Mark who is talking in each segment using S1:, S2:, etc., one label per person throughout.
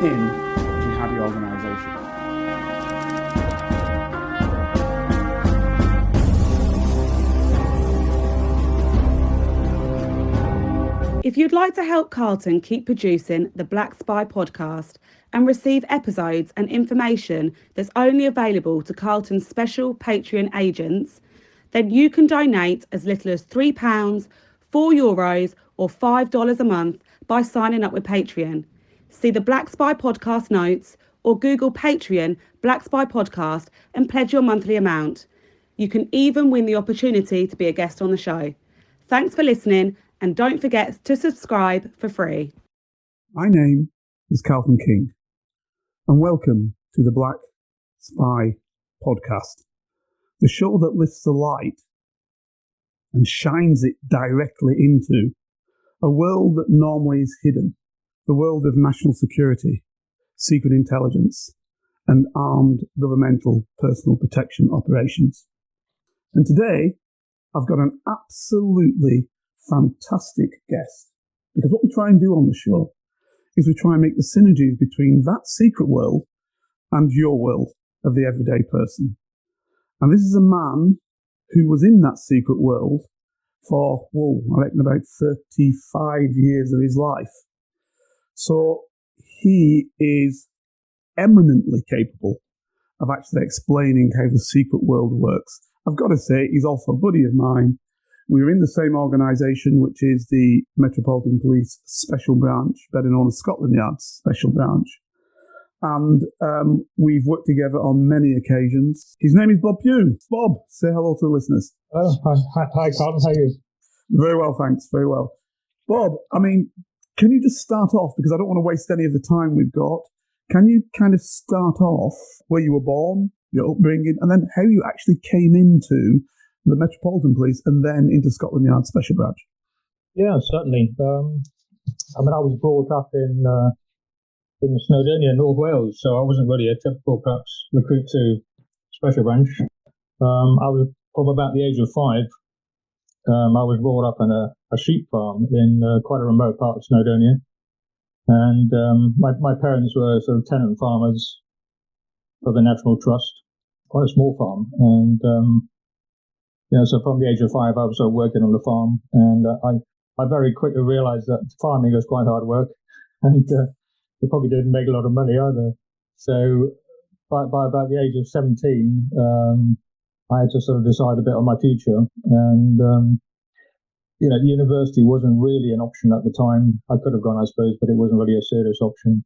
S1: in jihadi organisation.
S2: If you'd like to help Carlton keep producing the Black Spy podcast and receive episodes and information that's only available to Carlton's special Patreon agents, then you can donate as little as £3, €4 or $5 a month by signing up with Patreon. See the Black Spy podcast notes or Google Patreon Black Spy podcast and pledge your monthly amount. You can even win the opportunity to be a guest on the show. Thanks for listening, and don't forget to subscribe for free.
S1: My name is Carlton King, and welcome to the Black Spy podcast, the show that lifts the light and shines it directly into a world that normally is hidden, the world of national security, secret intelligence, and armed governmental personal protection operations. And today, I've got an absolutely fantastic guest, because what we try and do on the show is we try and make the synergies between that secret world and your world of the everyday person. And this is a man who was in that secret world for, I reckon about 35 years of his life. So he is eminently capable of actually explaining how the secret world works. I've got to say, he's also a buddy of mine. We were in the same organisation, which is the Metropolitan Police Special Branch, better known as Scotland Yard's Special Branch. And we've worked together on many occasions. His name is Bob Pugh. Bob, say hello to the listeners.
S3: Oh, hi, Carlton. How are you?
S1: Very well, thanks. Very well. Bob, can you just start off, because I don't want to waste any of the time we've got. Can you kind of start off where you were born, your upbringing, and then how you actually came into the Metropolitan Police and then into Scotland Yard Special Branch?
S3: Yeah, certainly. I was brought up in Snowdonia, North Wales, so I wasn't really a typical, perhaps, recruit to Special Branch. I was from about the age of 5. I was brought up on a sheep farm in quite a remote part of Snowdonia, and my parents were sort of tenant farmers for the National Trust, quite a small farm, and so from the age of 5, I was working on the farm, and I very quickly realised that farming was quite hard work, and it probably didn't make a lot of money either. So by about the age of 17, I had to sort of decide a bit on my future, and university wasn't really an option at the time. I could have gone, I suppose, but it wasn't really a serious option.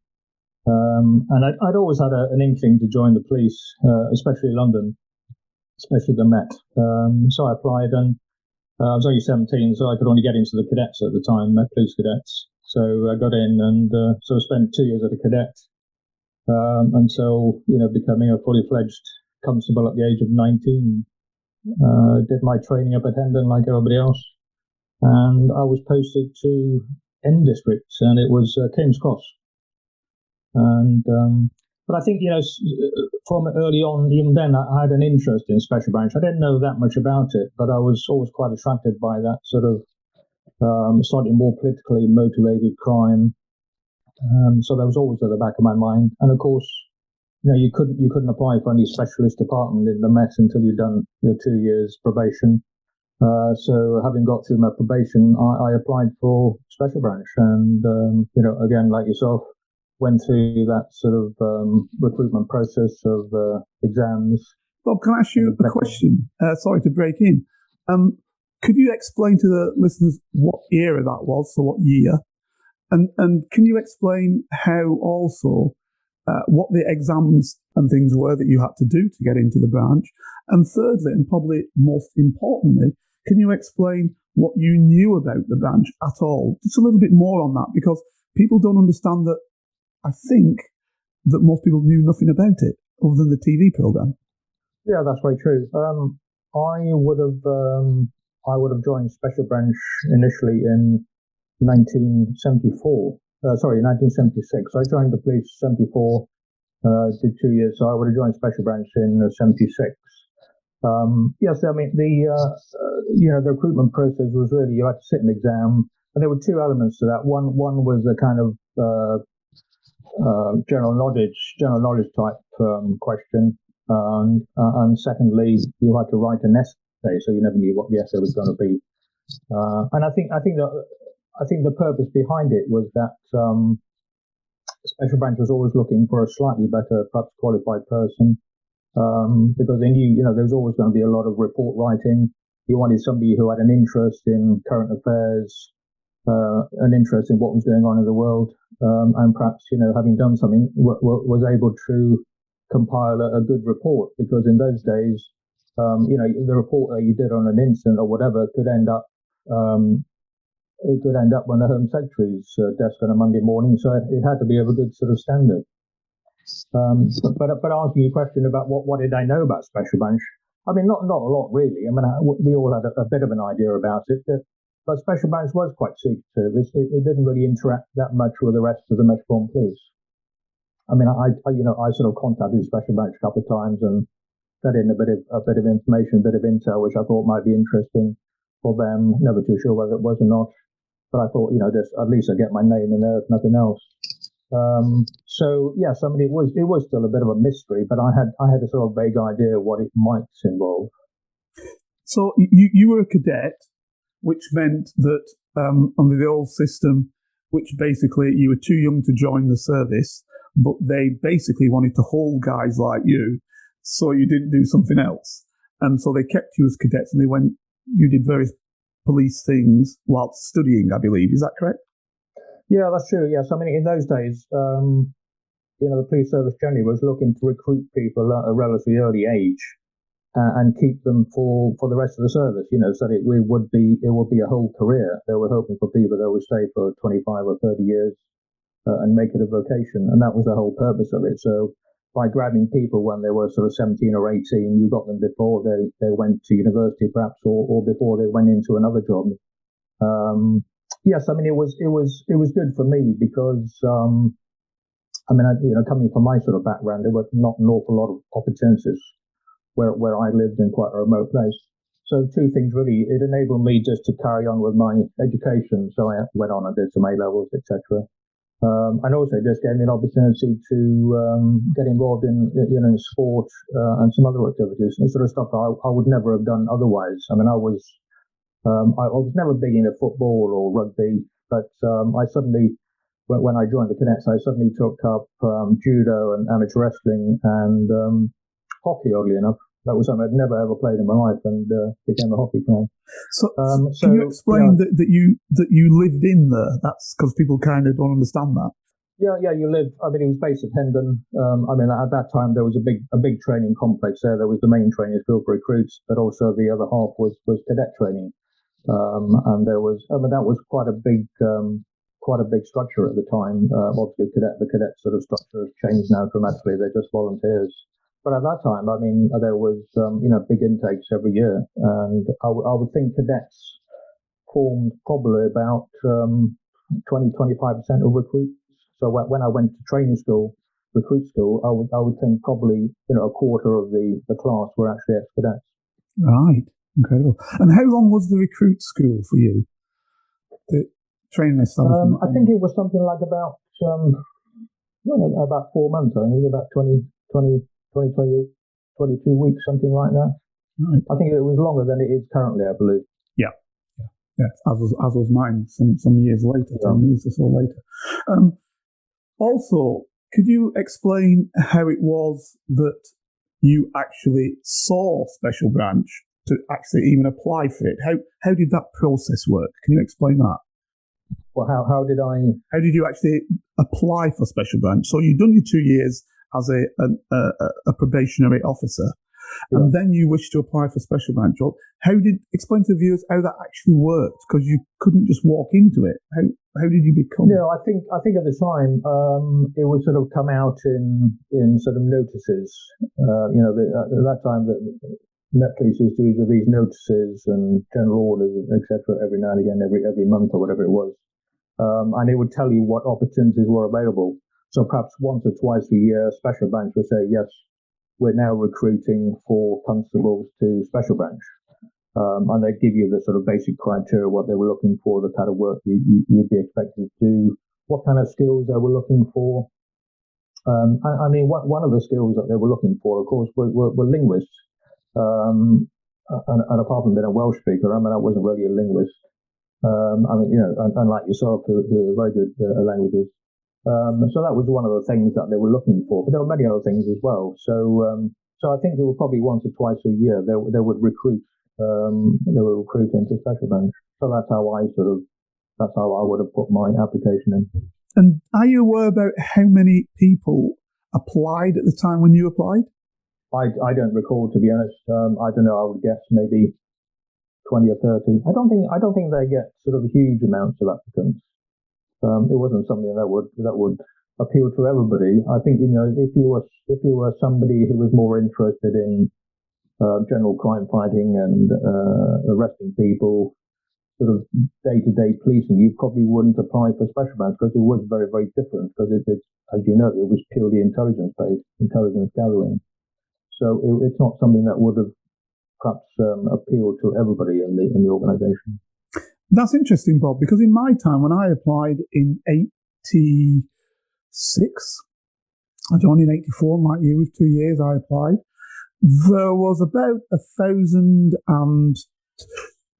S3: And I'd always had an inkling to join the police, especially London, especially the Met. So I applied, and I was only 17, so I could only get into the Cadets at the time, Met Police Cadets. So I got in and sort of spent 2 years as a cadet until, becoming a fully fledged constable at the age of 19. Did my training up at Hendon like everybody else, and I was posted to N District, and it was King's Cross. And but I think, from early on, even then, I had an interest in Special Branch. I didn't know that much about it, but I was always quite attracted by that sort of slightly more politically motivated crime. So that was always at the back of my mind. And of course, you couldn't apply for any specialist department in the Met until you'd done your 2 years probation. So having got through my probation, I applied for Special Branch, and again, like yourself, went through that sort of recruitment process of exams.
S1: Bob, can I ask you a question? Sorry to break in. Could you explain to the listeners what era that was, so what year? And can you explain how also what the exams and things were that you had to do to get into the branch? And thirdly, and probably most importantly, can you explain what you knew about the branch at all? Just a little bit more on that, because people don't understand that. I think that most people knew nothing about it other than the TV program.
S3: Yeah, that's very true. I would have joined Special Branch initially in 1974. 1976. I joined the police 74. Did 2 years, so I would have joined Special Branch in 76. Yes, the recruitment process was really, you had to sit an exam, and there were two elements to that. One was a kind of general knowledge type question, and secondly, you had to write an essay, so you never knew what the essay was going to be. And I think the purpose behind it was that Special Branch was always looking for a slightly better, perhaps qualified person, because they knew, there was always going to be a lot of report writing. You wanted somebody who had an interest in current affairs, an interest in what was going on in the world, and perhaps, having done something, was able to compile a good report, because in those days, the report that you did on an incident or whatever could end up on the Home Secretary's desk on a Monday morning, so it had to be of a good sort of standard. But asking your question about what did I know about Special Branch, I mean, not a lot really. I mean, we all had a bit of an idea about it, but Special Branch was quite secretive. It didn't really interact that much with the rest of the Metropolitan Police. I mean, I sort of contacted Special Branch a couple of times and fed in a bit of information, a bit of intel, which I thought might be interesting for them. Never too sure whether it was or not, but I thought, at least I get my name in there, if nothing else. So yes, I mean, it was still a bit of a mystery, but I had a sort of vague idea of what it might involve.
S1: So you were a cadet, which meant that under the old system, which basically you were too young to join the service, but they basically wanted to hold guys like you so you didn't do something else. And so they kept you as cadets, and you did various police things whilst studying, I believe. Is that correct?
S3: Yeah, that's true. Yes. I mean, in those days, the police service generally was looking to recruit people at a relatively early age and keep them for the rest of the service, so that it would be a whole career. They were hoping for people that would stay for 25 or 30 years and make it a vocation. And that was the whole purpose of it. So by grabbing people when they were sort of 17 or 18, you got them before they went to university perhaps, or before they went into another job. Yes, I mean, it was good for me because, coming from my sort of background, there were not an awful lot of opportunities where I lived in quite a remote place. So two things really. It enabled me just to carry on with my education. So I went on and did some A-levels, etc. And also just gave me an opportunity to get involved in sport and some other activities, and sort of stuff I would never have done otherwise. I mean, I was never big into football or rugby, but I suddenly, when I joined the Cadets, I suddenly took up judo and amateur wrestling and hockey, oddly enough. That was something I'd never ever played in my life, and became a hockey player.
S1: So can you explain that you lived in there? That's because people kind of don't understand that.
S3: Yeah, you live. I mean, it was based at Hendon. I mean, at that time there was a big training complex there. There was the main training field for recruits, but also the other half was cadet training. And there was, that was quite a big structure at the time. Obviously, the cadet sort of structure has changed now dramatically. They're just volunteers. But at that time, I mean, there was, big intakes every year. And I would think cadets formed probably about 20-25% of recruits. So when I went to training school, recruit school, I would think probably, a quarter of the class were actually ex-cadets.
S1: Right. Incredible. And how long was the recruit school for you? The training establishment?
S3: I think it was something like about 4 months. I think it was about 22 weeks, something like that. Right. I think it was longer than it is currently, I believe.
S1: Yeah. As was mine some years later, 10 years or so later. Also, could you explain how it was that you actually saw Special Branch to actually even apply for it? How did that process work? Can you explain that?
S3: Well, how did
S1: you actually apply for Special Branch? So you've done your 2 years as a probationary officer, and then you wish to apply for Special Branch. Well, explain to the viewers how that actually worked, because you couldn't just walk into it. How did you become?
S3: No, I think at the time it would sort of come out in sort of notices. At that time the Met Police used to issue these notices and general orders, etc. every now and again, every month or whatever it was, and it would tell you what opportunities were available. So perhaps once or twice a year, Special Branch would say, yes, we're now recruiting for constables to Special Branch. And they'd give you the sort of basic criteria, what they were looking for, the kind of work you'd be expected to do, what kind of skills they were looking for. I mean, one of the skills that they were looking for, of course, were linguists. And apart from being a Welsh speaker, I mean, I wasn't really a linguist. I mean, unlike yourself, who are very good at languages. So that was one of the things that they were looking for. But there were many other things as well. So I think there were probably once or twice a year they would recruit. They would recruit into Special Branch. So that's how I would have put my application in.
S1: And are you aware about how many people applied at the time when you applied?
S3: I don't recall, to be honest. I don't know. I would guess maybe 20 or 30. I don't think they get sort of huge amounts of applicants. It wasn't something that would appeal to everybody. I think, if you were somebody who was more interested in general crime fighting and arresting people, sort of day-to-day policing, you probably wouldn't apply for Special Branch because it was very, very different. Because it's, as you know, it was purely intelligence-based, intelligence gathering. So it's not something that would have perhaps appealed to everybody in the organisation.
S1: That's interesting, Bob, because in my time, when I applied in 86, I joined in 84, and like you, with 2 years I applied, there was about 1,000 and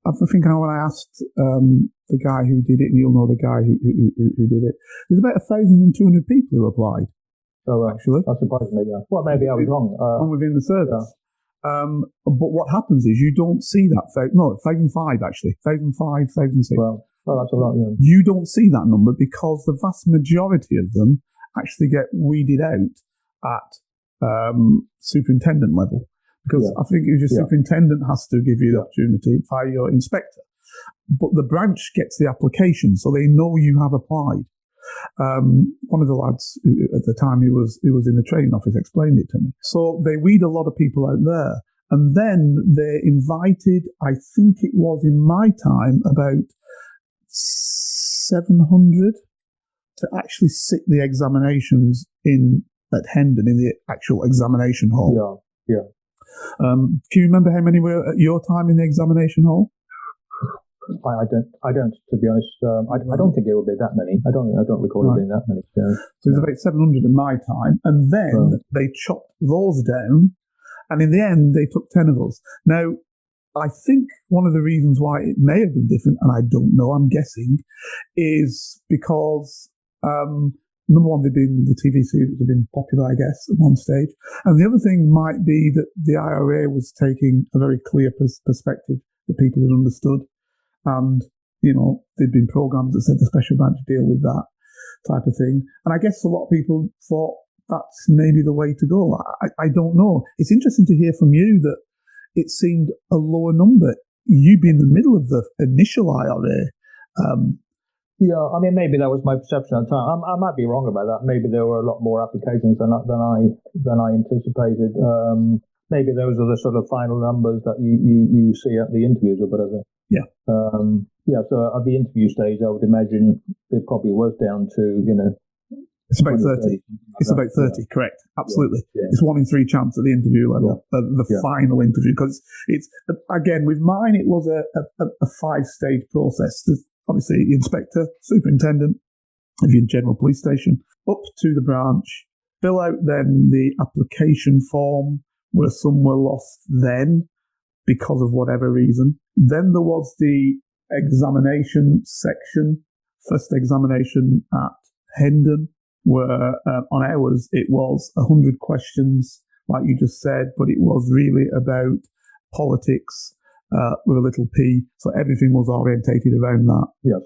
S1: I think when I asked the guy who did it, and you'll know the guy who did it, there's about 1,200 people who applied.
S3: So actually, that surprised me. Yeah. Well, maybe I was wrong.
S1: Within the service. Yeah. But what happens is you don't see that. 1,005 actually. 1,005, 1,006.
S3: Well, that's a lot. Yeah.
S1: You don't see that number because the vast majority of them actually get weeded out at superintendent level. Because I think your superintendent has to give you the opportunity via your inspector. But the branch gets the application, so they know you have applied. One of the lads at the time who was in the training office explained it to me. So they weed a lot of people out there. And then they invited, I think it was in my time, about 700 to actually sit the examinations at Hendon in the actual examination hall.
S3: Yeah.
S1: Can you remember how many were at your time in the examination hall?
S3: I don't. To be honest, I don't think it will be that many. I don't recall it being that many.
S1: So it was about 700 in my time, and then they chopped those down, and in the end they took 10 of us. Now, I think one of the reasons why it may have been different, and I don't know, I'm guessing, is because number one, the TV series have been popular, I guess, at one stage. And the other thing might be that the IRA was taking a very clear perspective that people had understood. And, there'd been programs that said the Special Branch deal with that type of thing. And I guess a lot of people thought that's maybe the way to go. I don't know. It's interesting to hear from you that it seemed a lower number. You being in the middle of the initial IRA.
S3: Yeah, I mean, maybe that was my perception at the time. I might be wrong about that. Maybe there were a lot more applications than I anticipated. Maybe those are the sort of final numbers that you see at the interviews or whatever.
S1: Yeah.
S3: So at the interview stage, I would imagine it probably was down to,
S1: It's about 30. It's about 30, correct. Absolutely. Yeah. It's 1 in 3 chance at the interview level, the final interview. Because it's, again, with mine, it was a 5-stage process. There's obviously inspector, superintendent, if you're in general police station, up to the branch, fill out then the application form where some were lost then because of whatever reason. Then there was the examination section, first examination at Hendon, where on ours it was 100 questions, like you just said, but it was really about politics with a little p, so everything was orientated around that.
S3: Yes,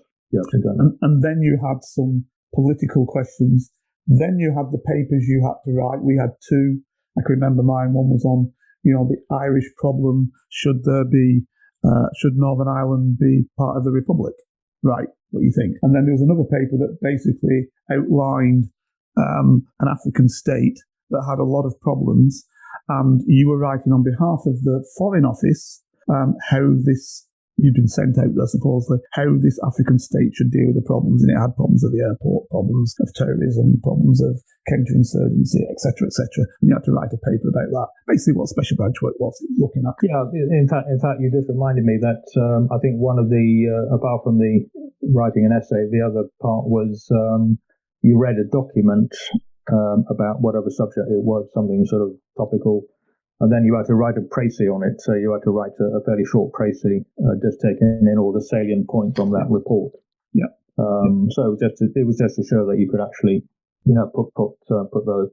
S3: exactly.
S1: And then you had some political questions. Then you had the papers you had to write. We had 2. I can remember mine. One was on, the Irish problem. Should Northern Ireland be part of the Republic? Right. What do you think? And then there was another paper that basically outlined an African state that had a lot of problems, and you were writing on behalf of the Foreign Office how this, you'd been sent out there supposedly, how this African state should deal with the problems, and it had problems at the airport, problems of terrorism, problems of counterinsurgency, etc., etc. And you had to write a paper about that. Basically, what Special Branch work was looking at.
S3: Yeah, in fact, you just reminded me that I think one of the, apart from the writing an essay, the other part was you read a document about whatever subject it was, something sort of topical. And then you had to write a précis on it. So you had to write a fairly short précis, just taking in all the salient points from that report.
S1: Yeah.
S3: So it was just to show that you could actually, put those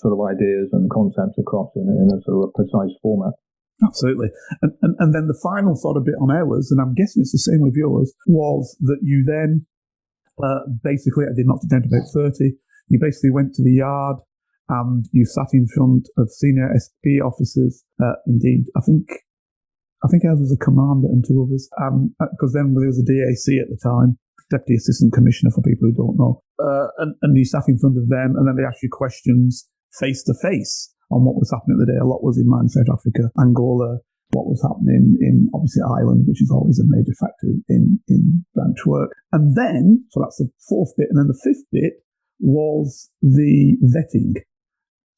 S3: sort of ideas and concepts across in a sort of a precise format.
S1: Absolutely. And then the final sort of bit on ours, and I'm guessing it's the same with yours, was that you then basically, I did knock it down to about 30. You basically went to the yard and you sat in front of senior SB officers. Indeed, I think ours was a commander and two others. Because then there was a DAC at the time, Deputy Assistant Commissioner for people who don't know. And you sat in front of them, and then they asked you questions face to face on what was happening at the day. A lot was in mine, South Africa, Angola, what was happening in, obviously, Ireland, which is always a major factor in branch work. And then, so that's the fourth bit, and then the fifth bit was the vetting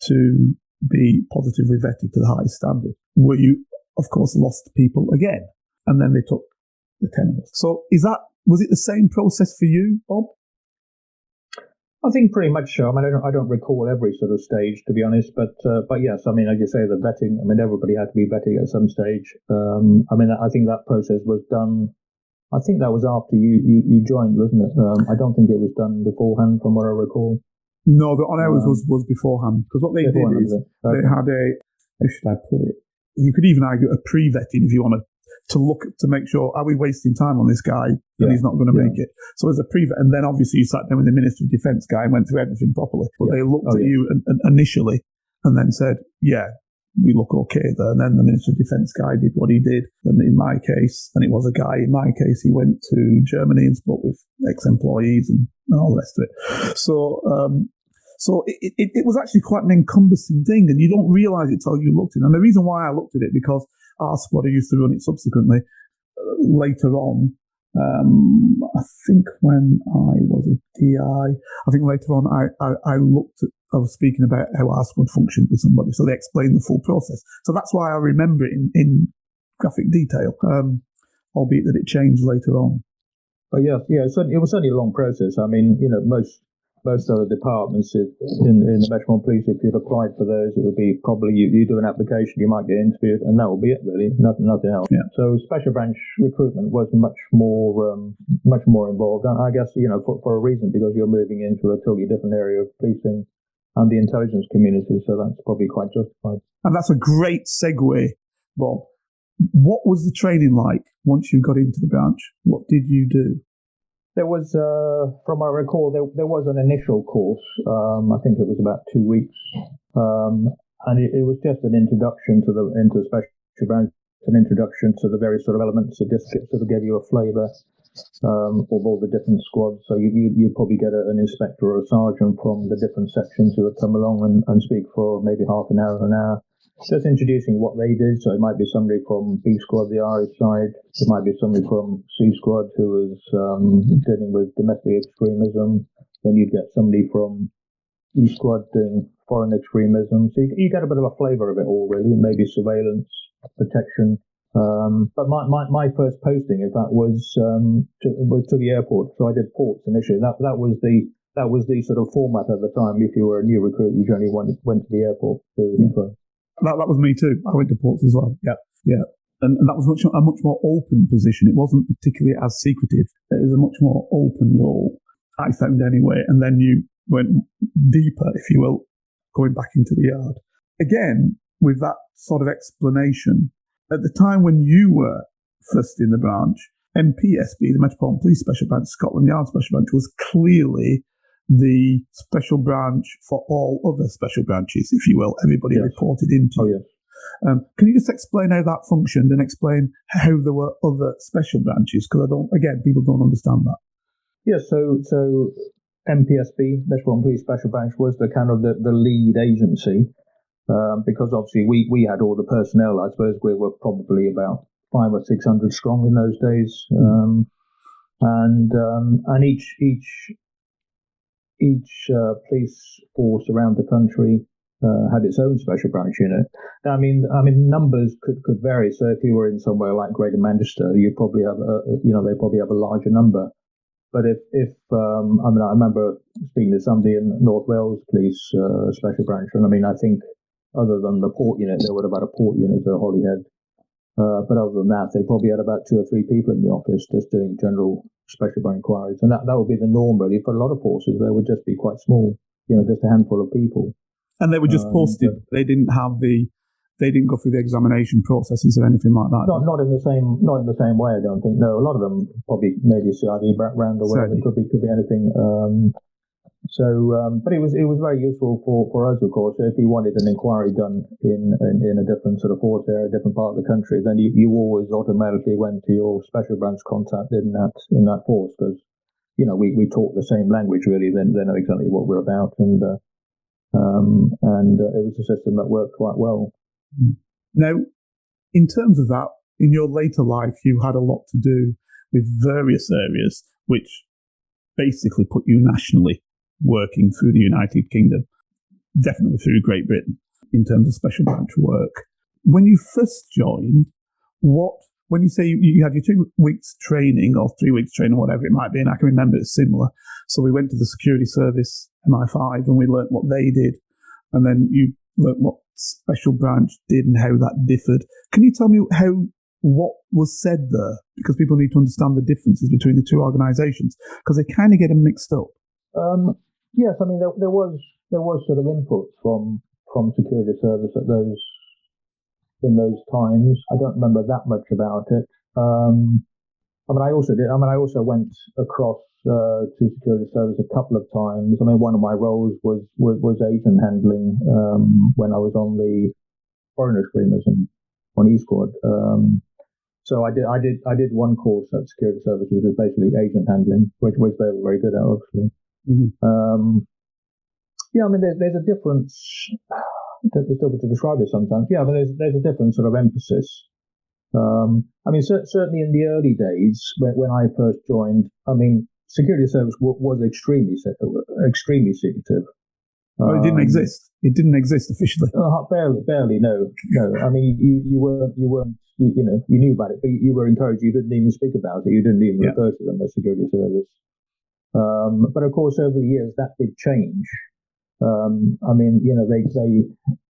S1: to be positively vetted to the highest standard, where you, of course, lost people again. And then they took the 10 of us. So was it the same process for you, Bob?
S3: I think pretty much so. I mean, I don't recall every sort of stage, to be honest, but yes, I mean, as you say, the vetting, I mean, everybody had to be vetting at some stage. I mean, I think that process was done, I think that was after you joined, wasn't it? I don't think it was done beforehand, from what I recall.
S1: No, the on ours was beforehand, because what they did is they had how should I put it? You could even argue a pre-vetting if you want to look to make sure, are we wasting time on this guy that he's not going to make it? So as a pre-vet, and then obviously you sat down with the Minister of Defence guy and went through everything properly. But they looked at you initially and then said, yeah, we look okay there. And then the Minister of Defence guy did what he did. And in my case, and it was a guy, in my case, he went to Germany and spoke with ex-employees and all the rest of it. So it was actually quite an encompassing thing, and you don't realise it till you looked at it. And the reason why I looked at it, because our squad who used to run it subsequently, later on, I think when I was a DI, I think later on I was speaking about how our squad functioned with somebody, so they explained the full process. So that's why I remember it in graphic detail, albeit that it changed later on.
S3: But yeah, it was certainly a long process. I mean, most other departments in the Metropolitan Police, if you'd applied for those, it would be probably you do an application, you might get interviewed, and that will be it really, nothing else. Yeah. So special branch recruitment was much more involved, and I guess for a reason, because you're moving into a totally different area of policing and the intelligence community, so that's probably quite justified.
S1: And that's a great segue, Bob. What was the training like once you got into the branch? What did you do?
S3: There was, from what I recall, there was an initial course. I think it was about 2 weeks, and it was just an introduction into special branch, an introduction to the various sort of elements. It just sort of gave you a flavour of all the different squads. So you'd probably get an inspector or a sergeant from the different sections who would come along and speak for maybe half an hour. Just introducing what they did. So it might be somebody from B Squad, the Irish side. It might be somebody from C Squad who was dealing with domestic extremism. Then you'd get somebody from E Squad doing foreign extremism. So you get a bit of a flavour of it all, really. Maybe surveillance, protection. But my first posting, in fact, was to the airport. So I did ports initially. That was the sort of format at the time. If you were a new recruit, you generally went to the airport to
S1: That was me too. I went to ports as well. Yeah. And that was a much more open position. It wasn't particularly as secretive. It was a much more open role, I found anyway. And then you went deeper, if you will, going back into the yard. Again, with that sort of explanation, at the time when you were first in the branch, MPSB, the Metropolitan Police Special Branch, Scotland Yard Special Branch, was clearly the special branch for all other special branches, if you will. Everybody reported into.
S3: Oh, yes.
S1: Can you just explain how that functioned and explain how there were other special branches? Because people don't understand that.
S3: Yeah, so MPSB, Metropolitan Police Special Branch, was the kind of the lead agency, because obviously we had all the personnel. I suppose we were probably about 500 or 600 strong in those days, and each police force around the country had its own special branch unit. I mean, numbers could vary. So if you were in somewhere like Greater Manchester, you probably have they probably have a larger number. I remember speaking to somebody in North Wales Police Special Branch, and I think other than the port unit, there were about a port unit at Holyhead. But other than that, they probably had about 2 or 3 people in the office just doing general special branch inquiries, and that would be the norm really for a lot of forces. They would just be quite small, just a handful of people.
S1: And they were just posted. They didn't go through the examination processes or anything like that.
S3: Not in the same way, I don't think. No, a lot of them probably maybe a CID background or whatever. It could be anything. But it was very useful for us, of course. If you wanted an inquiry done in a different sort of force area, a different part of the country, then you always automatically went to your special branch contact in that force, because we talk the same language really. Then they know exactly what we're about, and it was a system that worked quite well.
S1: Now, in terms of that, in your later life, you had a lot to do with various areas, which basically put you nationally working through the United Kingdom, definitely through Great Britain, in terms of special branch work. When you first joined, when you say you had your 2 weeks training or 3 weeks training, whatever it might be, and I can remember it's similar. So we went to the security service, MI5, and we learnt what they did. And then you learnt what special branch did and how that differed. Can you tell me what was said there? Because people need to understand the differences between the two organisations, because they kind of get them mixed up.
S3: Yes, there was sort of input from security service in those times. I don't remember that much about it. I also went across to security service a couple of times. One of my roles was agent handling when I was on the foreign extremism on E Squad. So I did one course at security service, which was basically agent handling, which they were very good at, obviously. Mm-hmm. There's a difference. It's difficult to describe it sometimes. Yeah, but there's a different sort of emphasis. Certainly in the early days when I first joined, security service was extremely secretive.
S1: It didn't exist. It didn't exist officially.
S3: Barely. No. You weren't. You knew about it, but you were encouraged. You didn't even speak about it. You didn't even refer to them as security service. But of course, over the years, that did change.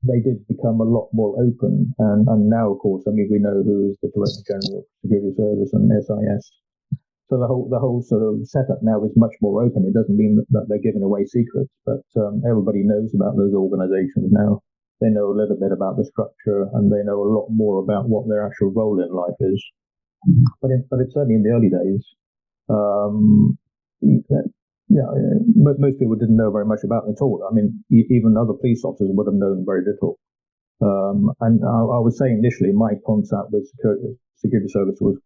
S3: They did become a lot more open, and now, of course, we know who is the Director General of Security Service and SIS. So the whole sort of setup now is much more open. It doesn't mean that they're giving away secrets, but everybody knows about those organisations now. They know a little bit about the structure, and they know a lot more about what their actual role in life is. But it's certainly in the early days. Most people didn't know very much about them at all. Even other police officers would have known very little. And I would say initially my contact with security service was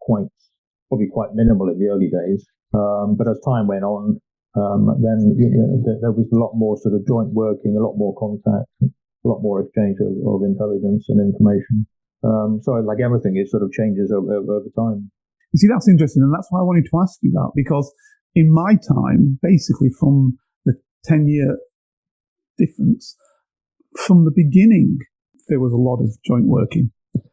S3: probably quite minimal in the early days. But as time went on, then there was a lot more sort of joint working, a lot more contact, a lot more exchange of intelligence and information. So like everything, it sort of changes over time.
S1: You see, that's interesting, and that's why I wanted to ask you that, because in my time, basically from the 10-year difference, from the beginning, there was a lot of joint working.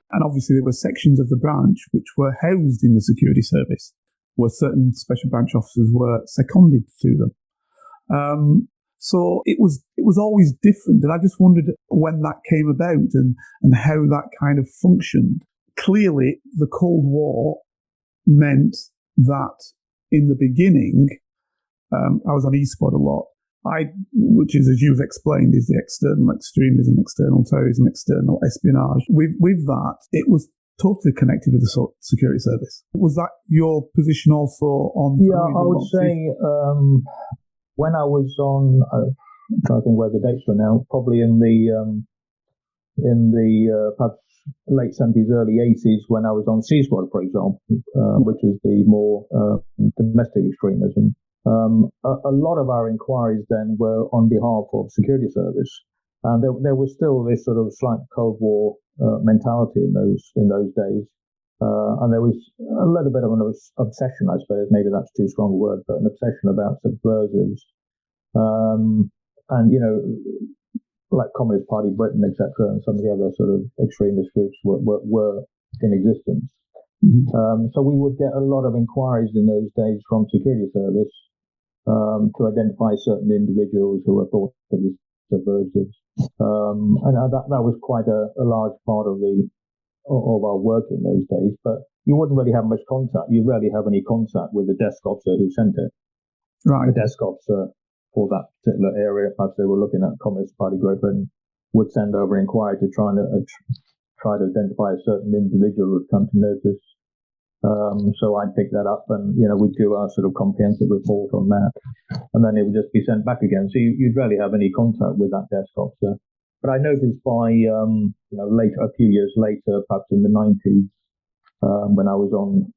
S1: And obviously there were sections of the branch which were housed in the security service, where certain special branch officers were seconded to them. So it was always different. And I just wondered when that came about and how that kind of functioned. Clearly, the Cold War meant that in the beginning, I was on E Squad a lot, which is, as you've explained, is the external extremism, external terrorism, external espionage. With that, it was totally connected with the security service. Was that your position also on?
S3: Yeah, I would say when I was on, I'm trying to think where the dates were now, probably in the perhaps late 70s, early 80s, when I was on C Squad, for example, which is the more domestic extremism. A lot of our inquiries then were on behalf of security service, and there was still this sort of slight Cold War mentality in those days, and there was a little bit of an obsession, I suppose. Maybe that's too strong a word, but an obsession about subversives, and like Communist Party Britain, etc., and some of the other sort of extremist groups were in existence. So we would get a lot of inquiries in those days from security service to identify certain individuals who were thought to be subversives. And that was quite a large part of our work in those days. But you wouldn't really have much contact. You rarely have any contact with the desk officer who sent it.
S1: Right.
S3: The desk officer for that particular area, perhaps they were looking at Communist Party group and would send over an inquiry to try to identify a certain individual who had come to notice. So I'd pick that up and, we'd do our sort of comprehensive report on that. And then it would just be sent back again. So you'd rarely have any contact with that desk officer. But I noticed by, later, a few years later, perhaps in the 90s, when I was on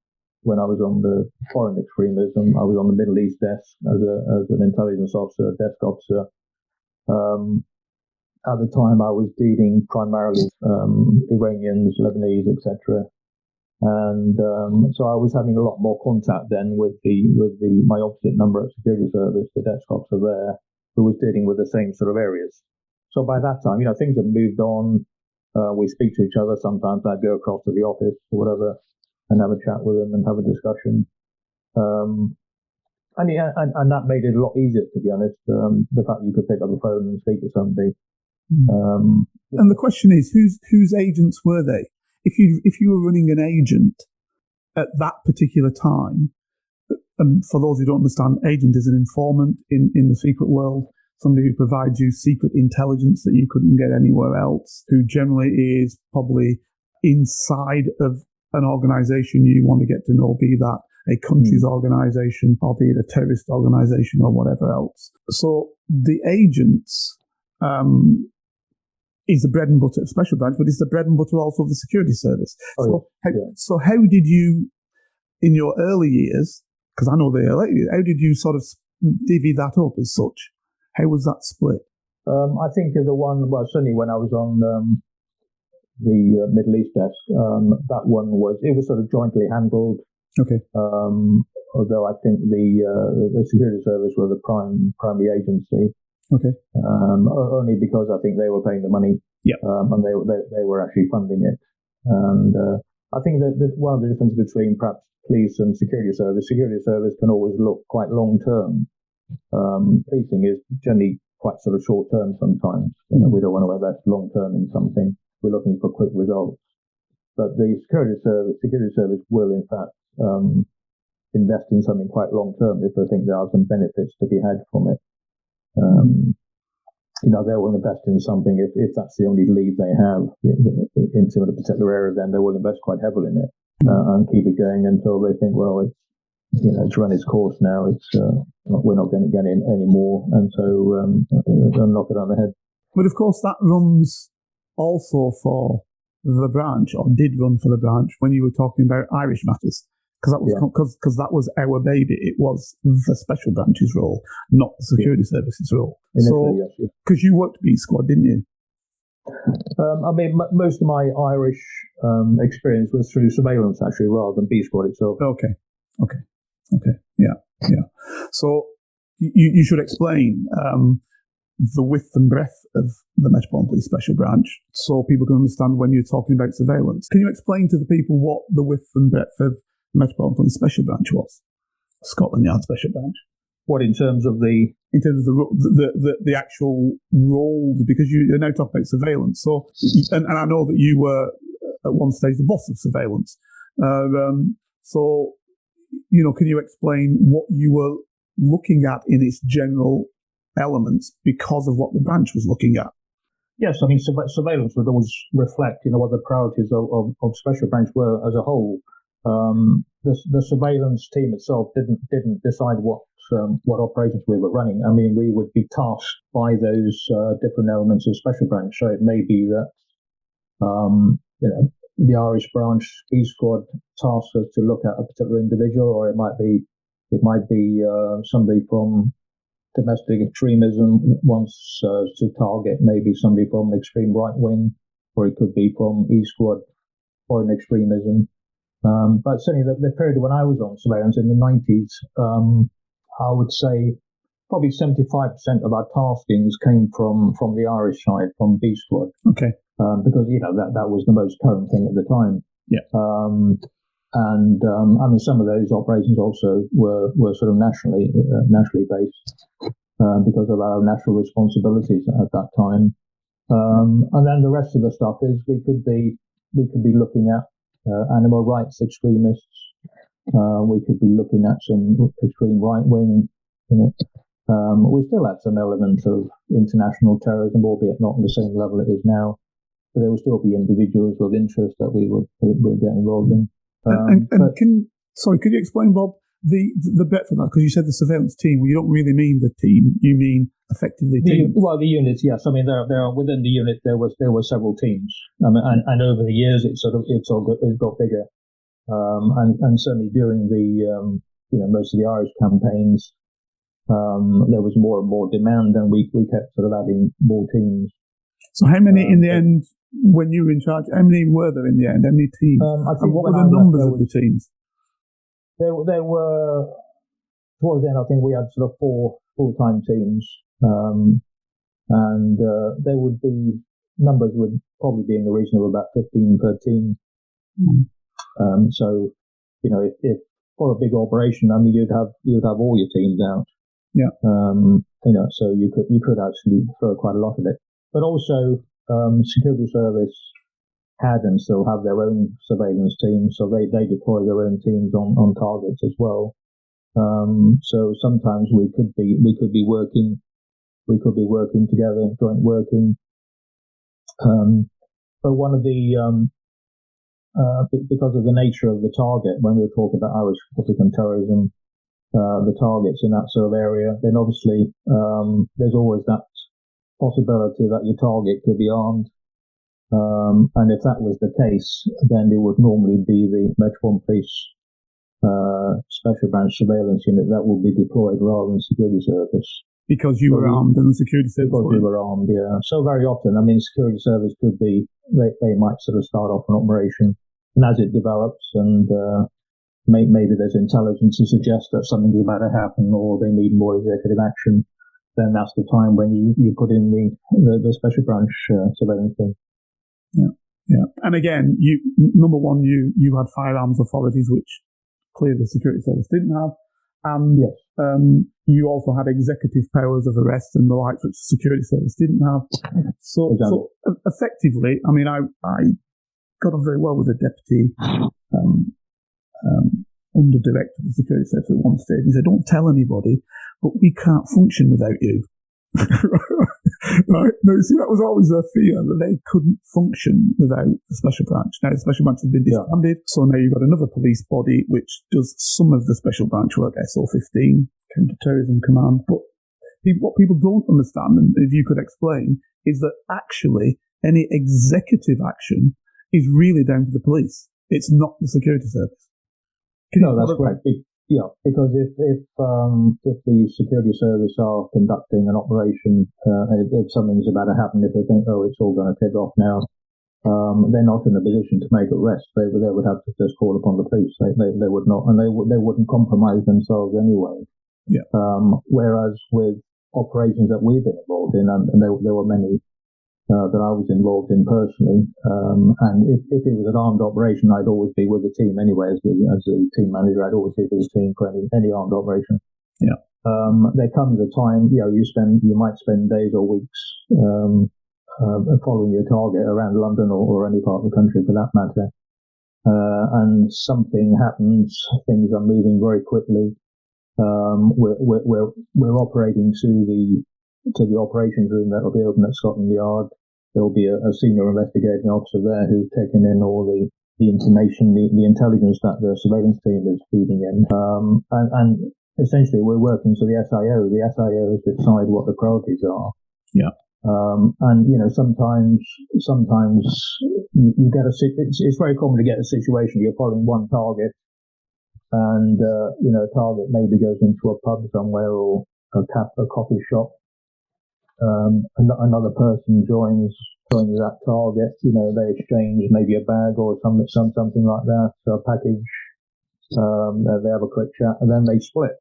S3: the foreign extremism, I was on the Middle East desk as an intelligence officer, desk officer. At the time, I was dealing primarily Iranians, Lebanese, etc. And so I was having a lot more contact then with my opposite number at security service, the desk officer there, who was dealing with the same sort of areas. So by that time, things have moved on. We speak to each other. Sometimes I'd go across to the office or whatever and have a chat with them and have a discussion. And that made it a lot easier, to be honest. The fact you could pick up the phone and speak to somebody.
S1: And the question is, whose agents were they? If you were running an agent at that particular time, and for those who don't understand, agent is an informant in the secret world, somebody who provides you secret intelligence that you couldn't get anywhere else, who generally is probably inside of an organization you want to get to know, be that a country's organization or be it a terrorist organization or whatever else. So the agents is the bread and butter of Special Branch, but it's the bread and butter also of the security service. So how did you, in your early years, because I know how did you sort of divvy that up as such? How was that split?
S3: I think certainly when I was on the Middle East desk, that one was sort of jointly handled.
S1: Okay.
S3: Although I think the security service were the primary agency.
S1: Okay.
S3: Only because I think they were paying the money.
S1: Yeah.
S3: And they were actually funding it. And I think that one of the differences between perhaps police and security service can always look quite long term. Policing is generally quite sort of short term sometimes. We don't want to invest long term in something. We're looking for quick results. But the security service will in fact invest in something quite long term if they think there are some benefits to be had from it. They will invest in something if that's the only lead they have into a particular area, then they will invest quite heavily in it and keep it going until they think, well, it's run its course now. We're not going to get in anymore, and so they'll knock it on the head.
S1: But of course, that runs also for the branch, or did run for the branch when you were talking about Irish matters. Because that was our baby. It was the Special Branch's role, not the Security Services role.
S3: Initially, yes.
S1: Because you worked B Squad, didn't you?
S3: Most of my Irish experience was through surveillance, actually, rather than B Squad itself.
S1: Okay. Yeah. So you should explain the width and breadth of the Metropolitan Police Special Branch so people can understand when you're talking about surveillance. Can you explain to the people what the width and breadth of Metropolitan Police Special Branch was? Scotland Yard Special Branch.
S3: What, in terms of the
S1: actual role? Because you're now talking about surveillance. So, and I know that you were at one stage the boss of surveillance. So, can you explain what you were looking at in its general elements because of what the branch was looking at?
S3: Yes, surveillance would always reflect, what the priorities of Special Branch were as a whole. The surveillance team itself didn't decide what operations we were running. We would be tasked by those different elements of Special Branch. So it may be that the Irish branch B Squad tasks us to look at a particular individual, or it might be somebody from domestic extremism wants to target maybe somebody from extreme right wing, or it could be from E Squad foreign extremism. But certainly the period when I was on surveillance in the 90s, I would say probably 75% of our taskings came from the Irish side, from B Squad.
S1: Okay.
S3: Because, that was the most current thing at the time.
S1: Yeah.
S3: And I mean, some of those operations also were sort of nationally based because of our national responsibilities at that time. And then the rest of the stuff is we could be looking at animal rights extremists. We could be looking at some extreme right wing. We still had some elements of international terrorism, albeit not on the same level it is now. But there will still be individuals of interest that we would get involved in.
S1: Could you explain, Bob, the breadth of that? Because you said the surveillance team. Well, you don't really mean the team. You mean effectively teams.
S3: The units, yes. I mean, there are within the unit there were several teams. I mean, and over the years it got bigger. And certainly during the most of the Irish campaigns, there was more and more demand, and we kept sort of adding more teams.
S1: So how many in the end, when you were in charge, how many were there in the end? How many teams? And what were the numbers of the teams?
S3: There were, towards the end, I think we had sort of 4 full-time teams. And there would be, numbers would probably be in the region of about 15 per team. So, if for a big operation, I mean, you'd have all your teams out.
S1: Yeah.
S3: So you could actually throw quite a lot of it. But also, security service had and still have their own surveillance teams, so they deploy their own teams on targets as well. So sometimes we could be working together, joint working. But one of the because of the nature of the target, when we were talking about Irish Republican terrorism, the targets in that sort of area, then obviously there's always that possibility that your target could be armed. And if that was the case, then it would normally be the Metropolitan Police Special Branch surveillance unit that would be deployed rather than security service.
S1: Because you were armed and the security service
S3: Because we were armed, yeah. So very often, I mean, security service could be, they might sort of start off an operation, and as it develops and maybe there's intelligence to suggest that something's about to happen or they need more executive action, then that's the time when you put in the special branch surveillance team.
S1: Yeah. And again, number one, you had firearms authorities, which clearly the security service didn't have. And
S3: yes.
S1: You also had executive powers of arrest and the likes, which the security service didn't have. So,
S3: exactly.
S1: So effectively, I mean, I got on very well with the deputy under director of the security service at one stage. He said, "Don't tell anybody, but we can't function without you." Right? No, see, that was always their fear, that they couldn't function without the special branch. Now, the special branch has been disbanded, so now you've got another police body which does some of the special branch work, SO15, Counter-Terrorism Command. But what people don't understand, and if you could explain, is that actually any executive action is really down to the police. It's not the security service.
S3: No, that's correct. Yeah, because if the security service are conducting an operation, if something's about to happen, if they think, oh, it's all going to kick off now, they're not in a position to make arrests. They would have to just call upon the police. They would not, and they wouldn't compromise themselves anyway.
S1: Yeah.
S3: Whereas with operations that we've been involved in, and there were many that I was involved in personally, and if it was an armed operation, I'd always be with the team anyway as the team manager. I'd always be with the team for any armed operation.
S1: Yeah.
S3: There comes a time, you might spend days or weeks following your target around London or any part of the country for that matter, and something happens. Things are moving very quickly. We're operating to the operations room that will be open at Scotland Yard. There will be a senior investigating officer there who's taking in all the information, the intelligence that the surveillance team is feeding in. And essentially we're working to the SIO. The SIOs decide what the priorities are.
S1: Yeah.
S3: And sometimes you get it's very common to get a situation you're following one target, and target maybe goes into a pub somewhere or a coffee shop. Another person joins that target. They exchange maybe a bag or something like that, so a package. They have a quick chat and then they split.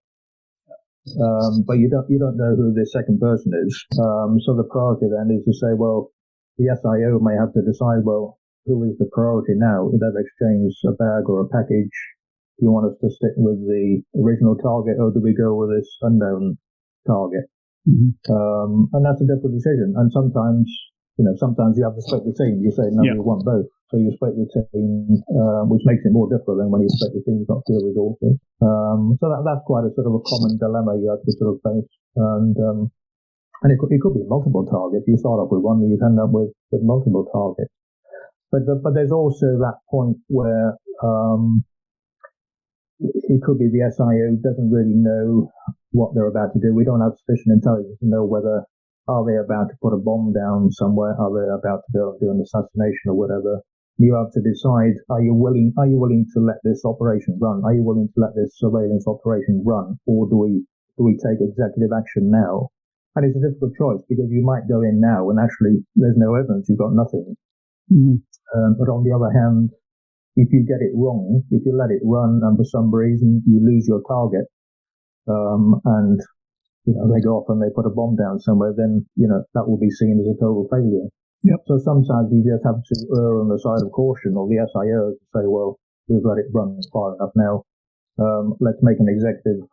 S3: But you don't know who the second person is. So the priority then is to say, well, the SIO may have to decide, well, who is the priority now? They've exchanged a bag or a package. Do you want us to stick with the original target, or do we go with this unknown target?
S1: Mm-hmm.
S3: And that's a difficult decision. And sometimes you have to split the team. You say, no, we want both. So you split the team, which makes it more difficult than when you split the team, you've got fewer resources. So that's quite a sort of a common dilemma you have to sort of face. And it could be multiple targets. You start off with one, you end up with multiple targets. But there's also that point where it could be the SIO doesn't really know what they're about to do. We don't have sufficient intelligence to know whether are they about to put a bomb down somewhere, are they about to go and do an assassination or whatever. You have to decide: are you willing to let this operation run? Are you willing to let this surveillance operation run, or do we take executive action now? And it's a difficult choice because you might go in now and actually there's no evidence, you've got nothing.
S1: Mm-hmm.
S3: But on the other hand, if you get it wrong, if you let it run and for some reason you lose your target, and they go off and they put a bomb down somewhere, then that will be seen as a total failure.
S1: Yep.
S3: So sometimes you just have to err on the side of caution, or the SIO to say, well, we've let it run far enough now. Let's make an executive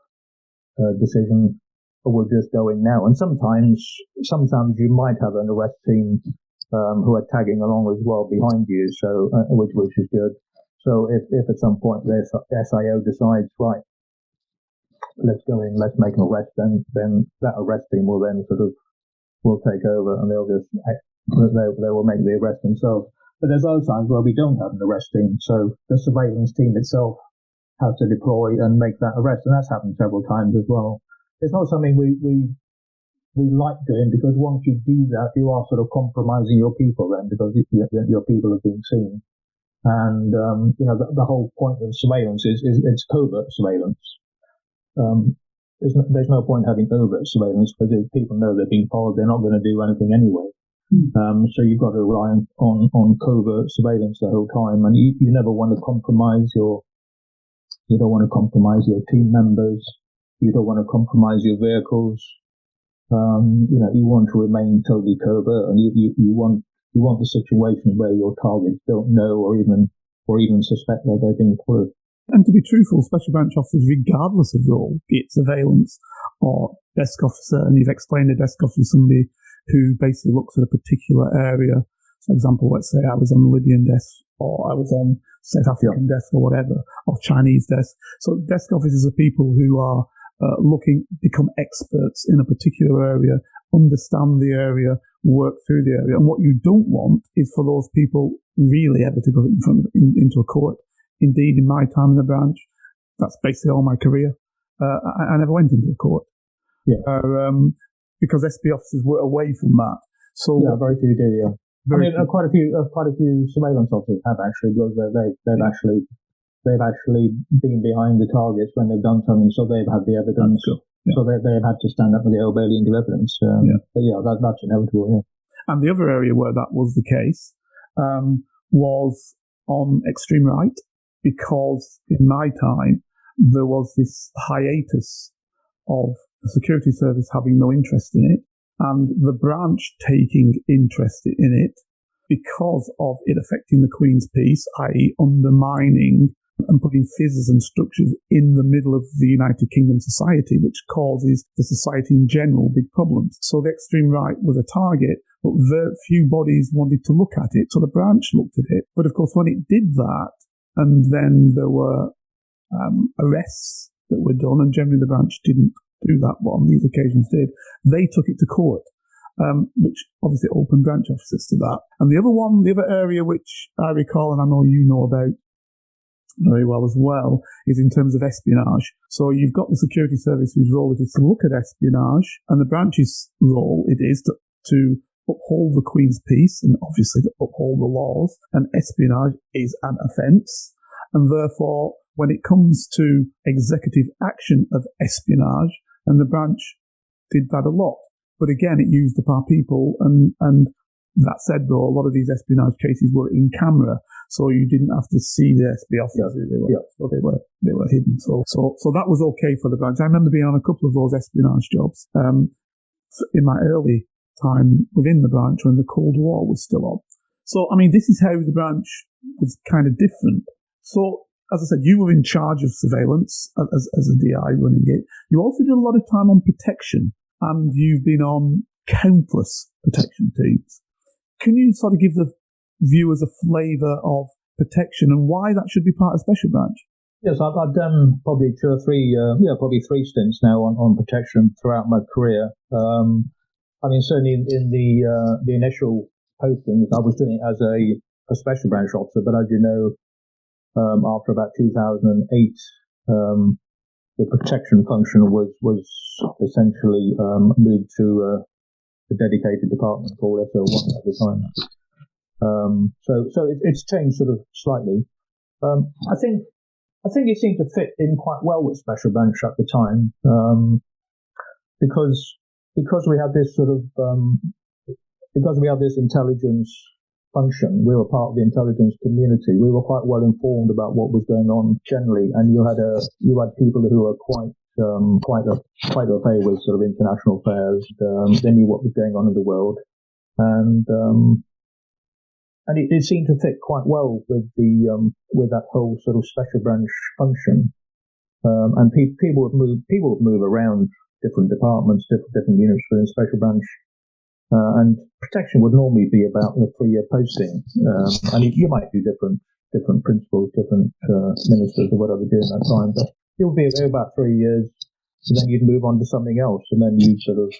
S3: decision, or we'll just go in now. And sometimes you might have an arrest team who are tagging along as well behind you, so which is good. So if at some point the SIO decides, right, let's go in, let's make an arrest, then that arrest team will then will take over, and they will make the arrest themselves. But there's other times where we don't have an arrest team, so the surveillance team itself has to deploy and make that arrest, and that's happened several times as well. It's not something we like doing, because once you do that, you are sort of compromising your people then, because your people have been seen. And the whole point of surveillance is it's covert surveillance. There's no point having overt surveillance, because if people know they're being followed, they're not going to do anything anyway. So you've got to rely on covert surveillance the whole time, and you never want to compromise you don't want to compromise your team members, you don't want to compromise your vehicles. You want to remain totally covert, and you want the situation where your targets don't know or even suspect that they're being followed.
S1: And to be truthful, special branch officers, regardless of role, be it surveillance or desk officer, and you've explained a desk officer is somebody who basically looks at a particular area. For example, let's say I was on the Libyan desk, or I was on South African desk, or whatever, or Chinese desk. So desk officers are people who are become experts in a particular area, understand the area, work through the area. And what you don't want is for those people really ever to go into a court. Indeed, in my time in the branch, that's basically all my career. I never went into a court.
S3: Yeah.
S1: Because SP officers were away from that. So
S3: very few do. Yeah. Quite a few surveillance officers have actually, because they've actually been behind the targets when they've done something, so they've had the evidence.
S1: Cool. Yeah.
S3: So they've had to stand up with the Old Bailey and give evidence. But that's inevitable. Yeah.
S1: And the other area where that was the case was on extreme right, because in my time there was this hiatus of the security service having no interest in it, and the branch taking interest in it because of it affecting the Queen's peace, i.e. undermining and putting fizzes and structures in the middle of the United Kingdom society, which causes the society in general big problems. So the extreme right was a target, but very few bodies wanted to look at it, so the branch looked at it. But of course, when it did that, and then there were arrests that were done, and generally the branch didn't do that, but on these occasions did, they took it to court, which obviously opened branch officers to that. And the other area which I recall, and I know you know about very well as well, is in terms of espionage. So you've got the security service whose role it is to look at espionage, and the branch's role it is to uphold the Queen's peace, and obviously to uphold the laws, and espionage is an offence, and therefore when it comes to executive action of espionage, and the branch did that a lot. But again, it used up our people, and that said, though, a lot of these espionage cases were in camera, so you didn't have to see the SB officers who they were. So they were hidden. So that was okay for the branch. I remember being on a couple of those espionage jobs in my early time within the branch when the Cold War was still on. So, I mean, this is how the branch was kind of different. So, as I said, you were in charge of surveillance as a DI running it. You also did a lot of time on protection, and you've been on countless protection teams. Can you sort of give the viewers a flavour of protection and why that should be part of Special Branch?
S3: Yes, I've done probably probably three stints now on protection throughout my career. I mean, certainly in the initial postings, I was doing it as a Special Branch officer, but as you know, after about 2008, the protection function was essentially moved to a dedicated department called SO1 at the time. So it's changed sort of slightly. I think it seemed to fit in quite well with Special Branch at the time, because we had this sort of because we had this intelligence function. We were part of the intelligence community. We were quite well informed about what was going on generally, and you had people who were quite au fait with sort of international affairs. They knew what was going on in the world, and it seemed to fit quite well with with that whole sort of Special Branch function. And people would move around different departments, different units within Special Branch. And protection would normally be about a 3-year posting, and you might do different principals, different ministers or whatever during that time, but it would be about 3 years, and then you'd move on to something else, and then you'd sort of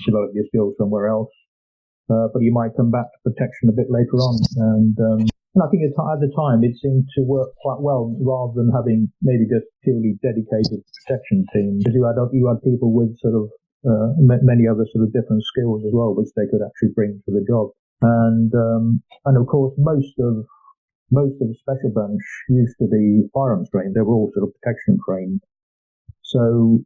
S3: develop your skills somewhere else. But you might come back to protection a bit later on, and I think at the time it seemed to work quite well, rather than having maybe just purely dedicated protection teams. Because you had people with sort of many other sort of different skills as well, which they could actually bring to the job. And of course, most of the Special Branch used to be firearms trained. They were all sort of protection trained. So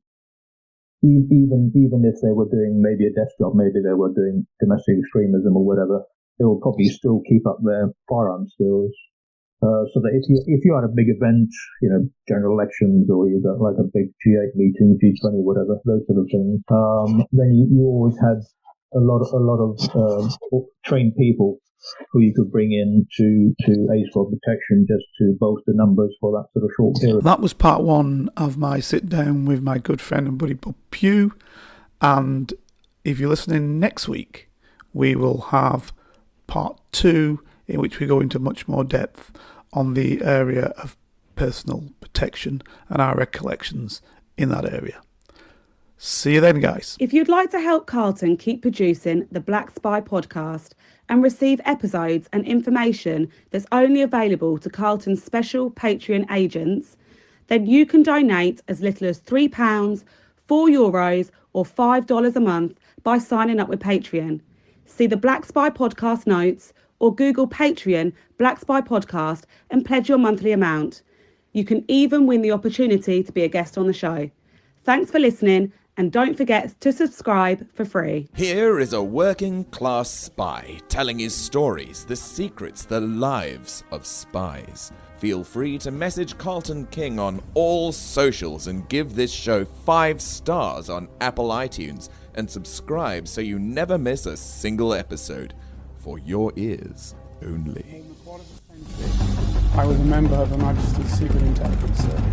S3: even if they were doing maybe a desk job, maybe they were doing domestic extremism or whatever, they will probably still keep up their firearm skills. So that if you had a big event, general elections, or you got like a big G8 meeting, G20, whatever, those sort of things, then you always had a lot of trained people who you could bring in to aid for protection, just to bolster numbers for that sort of short period.
S1: That was part one of my sit down with my good friend and buddy Bob Pugh, and if you're listening next week, we will have part 2, in which we go into much more depth on the area of personal protection and our recollections in that area. See you then, guys.
S2: If you'd like to help Carlton keep producing the Black Spy podcast and receive episodes and information that's only available to Carlton's special Patreon agents, then you can donate as little as £3, €4 or $5 a month by signing up with Patreon. See the Black Spy podcast notes or Google Patreon Black Spy podcast and pledge your monthly amount. You can even win the opportunity to be a guest on the show. Thanks for listening, and don't forget to subscribe for free.
S4: Here is a working class spy telling his stories, the secrets, the lives of spies. Feel free to message Carlton King on all socials and give this show 5 stars on Apple iTunes and subscribe so you never miss a single episode. For your ears only.
S5: I was a member of Her Majesty's Secret Intelligence Service.